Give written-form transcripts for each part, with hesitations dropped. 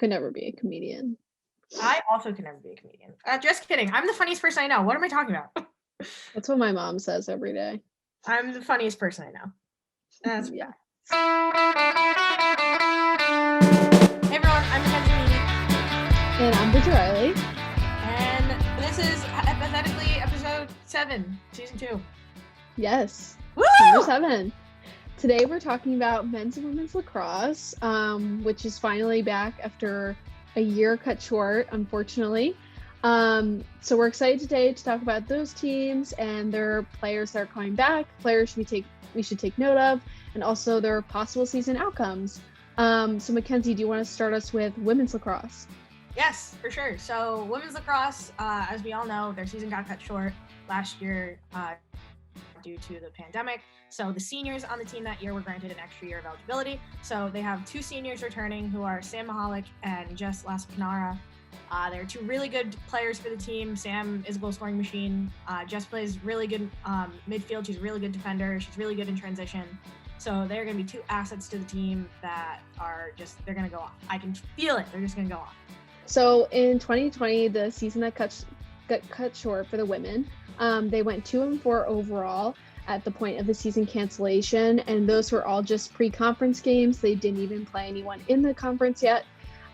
Could never be a comedian. I also could never be a comedian. Just kidding. I'm the funniest person I know. What am I talking about? That's what my mom says every day. I'm the funniest person I know. That's yeah. Hey everyone, I'm Mackenzie and Meaney. And I'm Bridget Reilly. And this is Hypothetically episode 7, season 2. Yes. Woo! Number 7. Today we're talking about men's and women's lacrosse, which is finally back after a year cut short, unfortunately. So we're excited today to talk about those teams and their players that are coming back, players we should take note of, and also their possible season outcomes. So Mackenzie, do you want to start us with women's lacrosse? Yes, for sure. So women's lacrosse, as we all know, their season got cut short last year due to the pandemic. So the seniors on the team that year were granted an extra year of eligibility. So they have 2 seniors returning who are Sam Maholic and Jess Laspanara. They're 2 really good players for the team. Sam is a goal scoring machine. Jess plays really good midfield. She's a really good defender. She's really good in transition. So they're going to be 2 assets to the team that are they're going to go off. I can feel it. They're just going to go off. So in 2020, the season that got cut short for the women, they went 2-4 overall at the point of the season cancellation. And those were all just pre-conference games. They didn't even play anyone in the conference yet.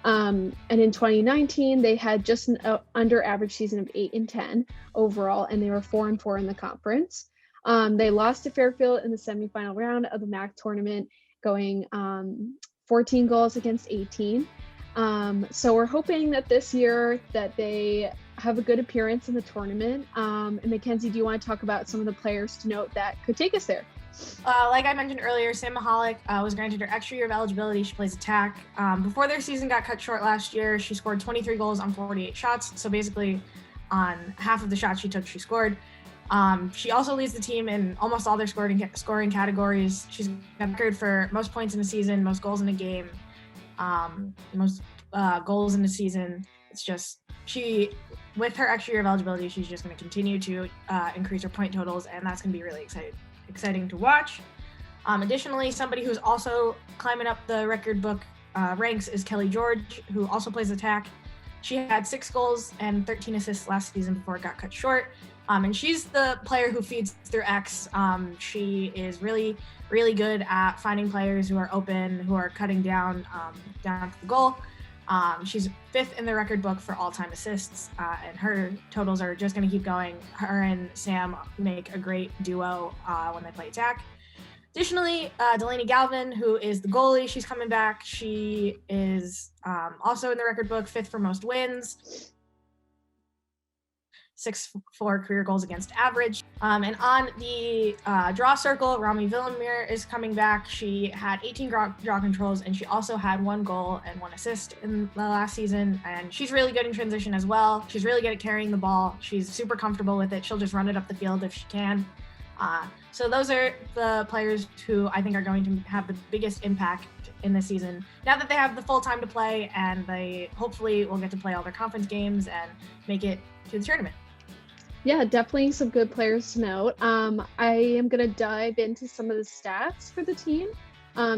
And in 2019, they had just an under average season of 8-10 overall, and they were 4-4 in the conference. They lost to Fairfield in the semifinal round of the MAAC tournament, going 14 goals against 18. So we're hoping that this year that they have a good appearance in the tournament. And Mackenzie, do you want to talk about some of the players to note that could take us there? Like I mentioned earlier, Sam Maholic was granted her extra year of eligibility. She plays attack. Before their season got cut short last year, she scored 23 goals on 48 shots. So basically on half of the shots she took, she scored. She also leads the team in almost all their scoring categories. She's got a record for most points in a season, most goals in a game, most goals in a season. It's just with her extra year of eligibility, she's just going to continue to increase her point totals, and that's going to be really exciting to watch. Additionally, somebody who's also climbing up the record book ranks is Kelly George, who also plays attack. She had 6 goals and 13 assists last season before it got cut short. And she's the player who feeds through X. She is really, really good at finding players who are open, who are cutting down to the goal. She's 5th in the record book for all-time assists, and her totals are just going to keep going. Her and Sam make a great duo when they play attack. Additionally, Delaney Galvin, who is the goalie, she's coming back. She is also in the record book, 5th for most wins, 6 for career goals against average. And on the draw circle, Rami Villamir is coming back. She had 18 draw controls, and she also had 1 goal and 1 assist in the last season. And she's really good in transition as well. She's really good at carrying the ball. She's super comfortable with it. She'll just run it up the field if she can. So those are the players who I think are going to have the biggest impact in this season. Now that they have the full time to play, and they hopefully will get to play all their conference games and make it to the tournament. Yeah, definitely some good players to note. I am going to dive into some of the stats for the team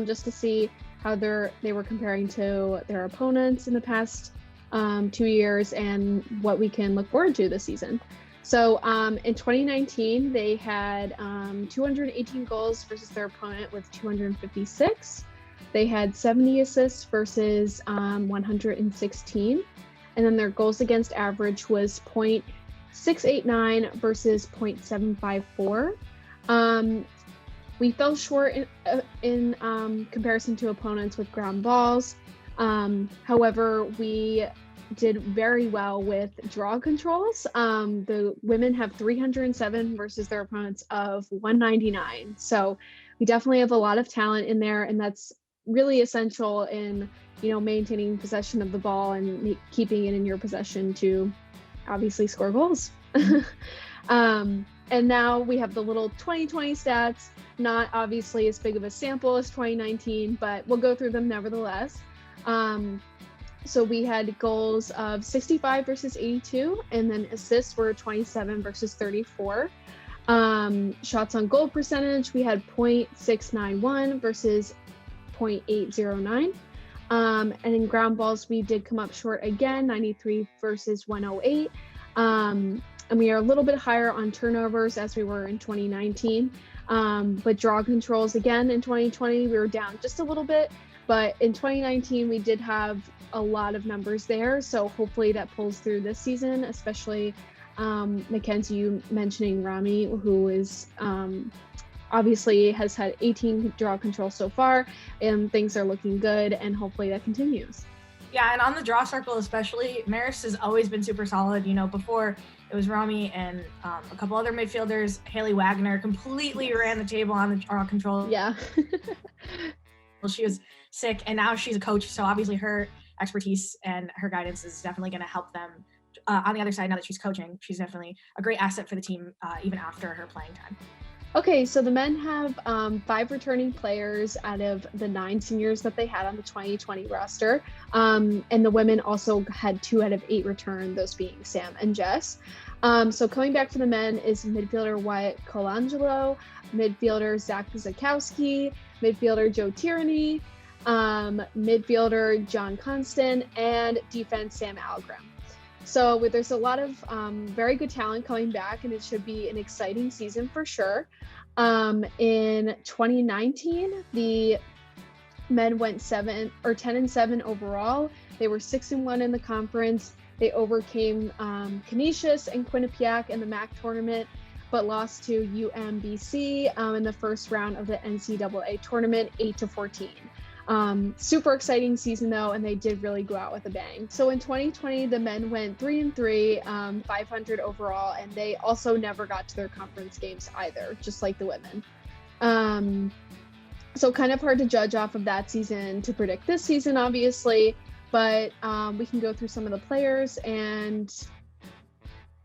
just to see how they were comparing to their opponents in the past 2 years and what we can look forward to this season. So in 2019, they had 218 goals versus their opponent with 256. They had 70 assists versus 116. And then their goals against average was .689 versus .754. We fell short in comparison to opponents with ground balls. However, we did very well with draw controls. The women have 307 versus their opponents of 199. So we definitely have a lot of talent in there, and that's really essential in maintaining possession of the ball and keeping it in your possession to obviously score goals. And now we have the little 2020 stats, not obviously as big of a sample as 2019, but we'll go through them nevertheless. So we had goals of 65 versus 82, and then assists were 27 versus 34. Shots on goal percentage, we had .691 versus .809. And in ground balls, we did come up short again, 93 versus 108. And we are a little bit higher on turnovers as we were in 2019. But draw controls again in 2020, we were down just a little bit. But in 2019, we did have a lot of numbers there. So hopefully that pulls through this season, especially Mackenzie, you mentioning Rami, who is obviously has had 18 draw controls so far, and things are looking good, and hopefully that continues. Yeah, and on the draw circle especially, Marist has always been super solid. You know, before it was Rami and a couple other midfielders. Haley Wagner completely ran the table on the draw control. Yeah. Well, she was sick, and now she's a coach, so obviously her expertise and her guidance is definitely going to help them. On the other side, now that she's coaching, she's definitely a great asset for the team, even after her playing time. Okay, so the men have 5 returning players out of the 9 seniors that they had on the 2020 roster. And the women also had 2 out of 8 return, those being Sam and Jess. So coming back for the men is midfielder Wyatt Colangelo, midfielder Zach Zakowski, midfielder Joe Tierney, midfielder John Constant, and defense Sam Algram. So there's a lot of very good talent coming back, and it should be an exciting season for sure. In 2019, the men went 10-7 overall. They were 6-1 in the conference. They overcame Canisius and Quinnipiac in the MAAC tournament, but lost to UMBC in the first round of the NCAA tournament, 8-14. Super exciting season though, and they did really go out with a bang. So in 2020, the men went 3-3, 500 overall, and they also never got to their conference games either, just like the women. So kind of hard to judge off of that season to predict this season, obviously, but we can go through some of the players and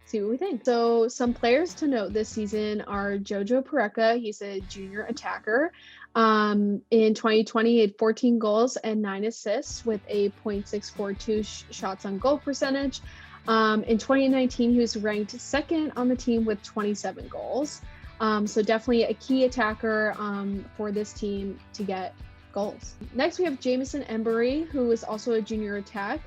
see what we think. So some players to note this season are Jojo Pareca. He's a junior attacker. In 2020, he had 14 goals and 9 assists with a .642 shots on goal percentage. In 2019, he was ranked 2nd on the team with 27 goals. So definitely a key attacker for this team to get goals. Next, we have Jameson Embery, who is also a junior attack.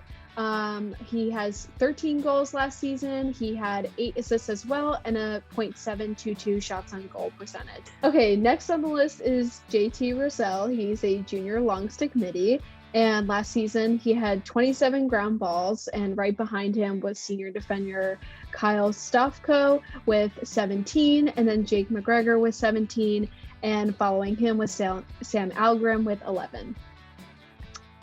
He has 13 goals last season. He had 8 assists as well and a .722 shots on goal percentage. Okay, next on the list is JT Roselle. He's a junior long stick midi. And last season he had 27 ground balls, and right behind him was senior defender Kyle Stofko with 17, and then Jake Mcgregor with 17, and following him was Sam Algram with 11.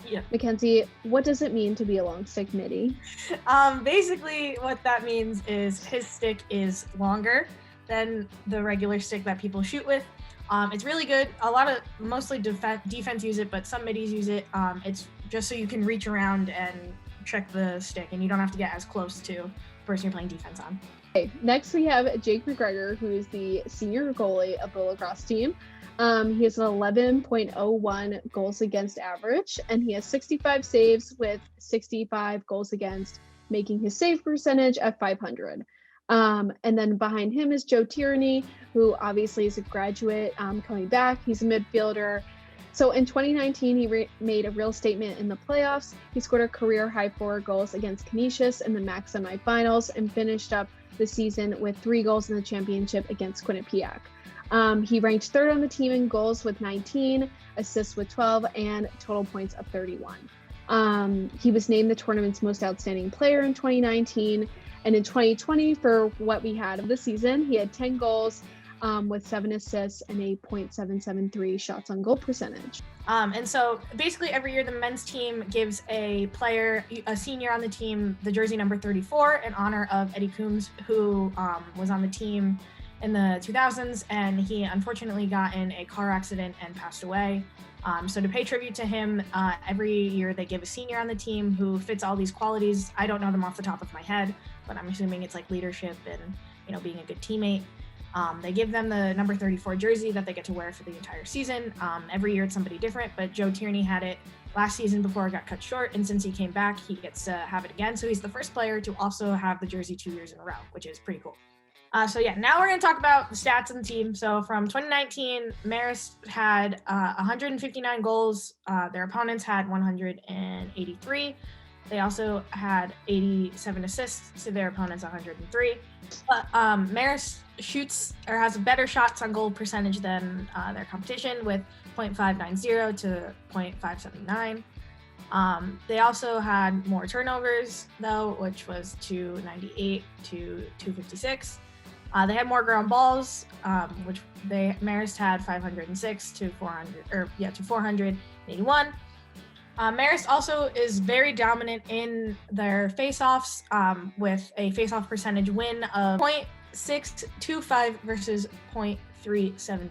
Yeah. Mackenzie, what does it mean to be a long stick midi? Basically what that means is his stick is longer than the regular stick that people shoot with. It's really good. Mostly defense use it, but some middies use it. It's just so you can reach around and check the stick, and you don't have to get as close to the person you're playing defense on. Okay, next we have Jake Mcgregor, who is the senior goalie of the Lacrosse team. He has an 11.01 goals against average, and he has 65 saves with 65 goals against, making his save percentage at .500. And then behind him is Joe Tierney, who obviously is a graduate coming back. He's a midfielder. So in 2019, he made a real statement in the playoffs. He scored a career high 4 goals against Canisius in the MAAC semifinals and finished up the season with 3 goals in the championship against Quinnipiac. He ranked 3rd on the team in goals with 19, assists with 12, and total points of 31. He was named the tournament's most outstanding player in 2019. And in 2020, for what we had of the season, he had 10 goals with 7 assists and a .773 shots on goal percentage. And so basically every year the men's team gives a player, a senior on the team, the jersey number 34 in honor of Eddie Coombs, who was on the team in the 2000s, and he unfortunately got in a car accident and passed away. So to pay tribute to him, every year they give a senior on the team who fits all these qualities. I don't know them off the top of my head, but I'm assuming it's like leadership and being a good teammate. They give them the number 34 jersey that they get to wear for the entire season. Every year it's somebody different, but Joe Tierney had it last season before it got cut short, and since he came back, he gets to have it again. So he's the first player to also have the jersey 2 years in a row, which is pretty cool. Now we're going to talk about the stats of the team. So from 2019, Marist had 159 goals. Their opponents had 183. They also had 87 assists to their opponents 103. But Marist shoots or has better shots on goal percentage than their competition with 0.590 to 0.579. They also had more turnovers though, which was 298 to 256. They had more ground balls, which Marist had 506 to 481. Marist also is very dominant in their face-offs, with a face-off percentage win of 0.625 versus 0.375.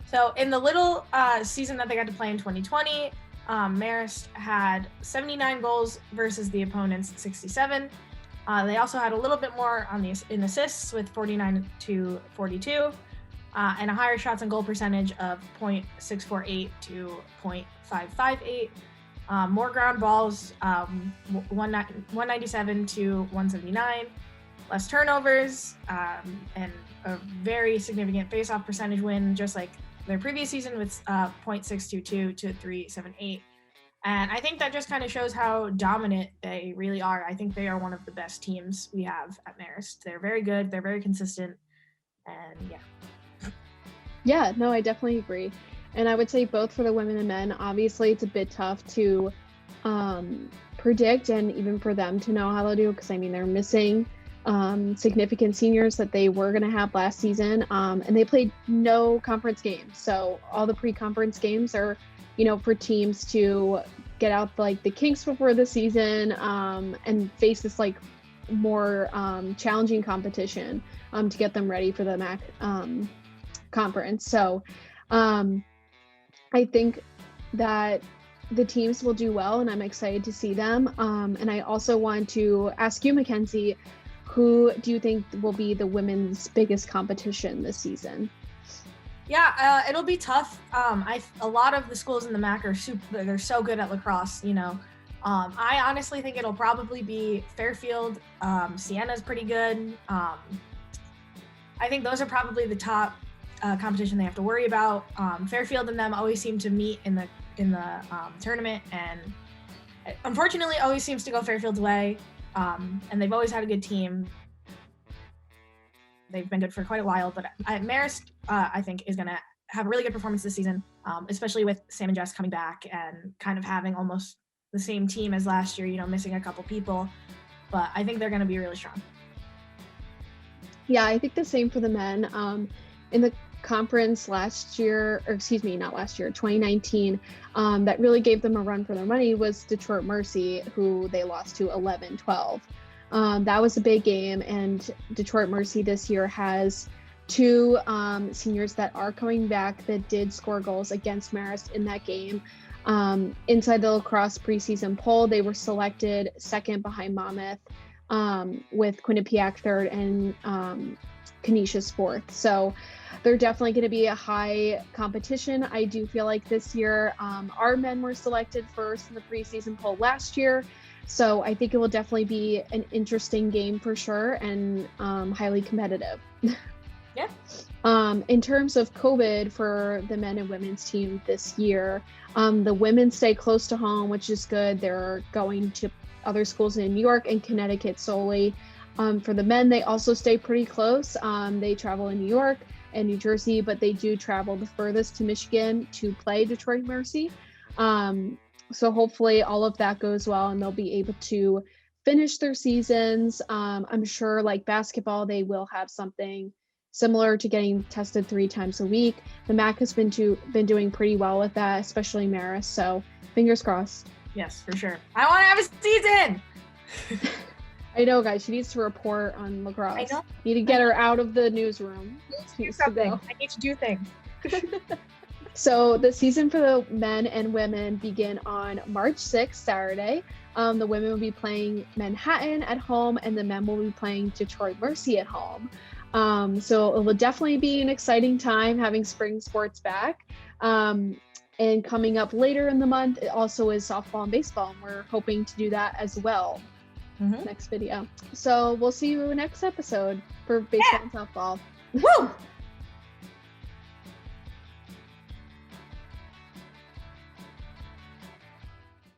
So in the little season that they got to play in 2020, Marist had 79 goals versus the opponent's 67. They also had a little bit more in assists with 49 to 42, and a higher shots on goal percentage of 0.648 to 0.558. More ground balls, 197 to 179. Less turnovers, and a very significant face-off percentage win, just like their previous season with 0.622 to 378. And I think that just kind of shows how dominant they really are. I think they are one of the best teams we have at Marist. They're very good. They're very consistent. And yeah. Yeah, no, I definitely agree. And I would say both for the women and men, obviously it's a bit tough to predict and even for them to know how to do, because I mean, they're missing significant seniors that they were going to have last season, and they played no conference games. So all the pre-conference games are, for teams to get out like the kinks before the season, and face this like more challenging competition to get them ready for the MAAC conference. So I think that the teams will do well, and I'm excited to see them. And I also want to ask you, Mackenzie, who do you think will be the women's biggest competition this season? Yeah, it'll be tough. A lot of the schools in the MAAC are they're so good at lacrosse, I honestly think it'll probably be Fairfield. Sienna's pretty good. I think those are probably the top competition they have to worry about. Fairfield and them always seem to meet in the tournament, and unfortunately always seems to go Fairfield's way. And they've always had a good team. They've been good for quite a while, but Marist, I think, is going to have a really good performance this season, especially with Sam and Jess coming back and kind of having almost the same team as last year, missing a couple people. But I think they're going to be really strong. Yeah, I think the same for the men. In the conference last year, 2019, that really gave them a run for their money was Detroit Mercy, who they lost to 11-12. That was a big game, and Detroit Mercy this year has two seniors that are coming back that did score goals against Marist in that game. Inside the lacrosse preseason poll, they were selected second behind Monmouth, with Quinnipiac third and Canisius fourth. So they're definitely going to be a high competition. I do feel like this year our men were selected first in the preseason poll last year. So I think it will definitely be an interesting game for sure, and highly competitive. Yeah. In terms of COVID for the men and women's team this year, the women stay close to home, which is good. They're going to other schools in New York and Connecticut solely. For the men, they also stay pretty close. They travel in New York and New Jersey, but they do travel the furthest to Michigan to play Detroit Mercy. So hopefully all of that goes well and they'll be able to finish their seasons. I'm sure like basketball, they will have something similar to getting tested 3 times a week. The MAAC has been doing pretty well with that, especially Marist. So fingers crossed. Yes, for sure. I want to have a season. I know, guys. She needs to report on lacrosse. I know. Need to get her out of the newsroom. I need to do things. So the season for the men and women begin on March 6th, Saturday. The women will be playing Manhattan at home, and the men will be playing Detroit Mercy at home. So it will definitely be an exciting time having spring sports back. And coming up later in the month, it also is softball and baseball, and we're hoping to do that as well. next video. So we'll see you next episode for baseball and softball. Woo!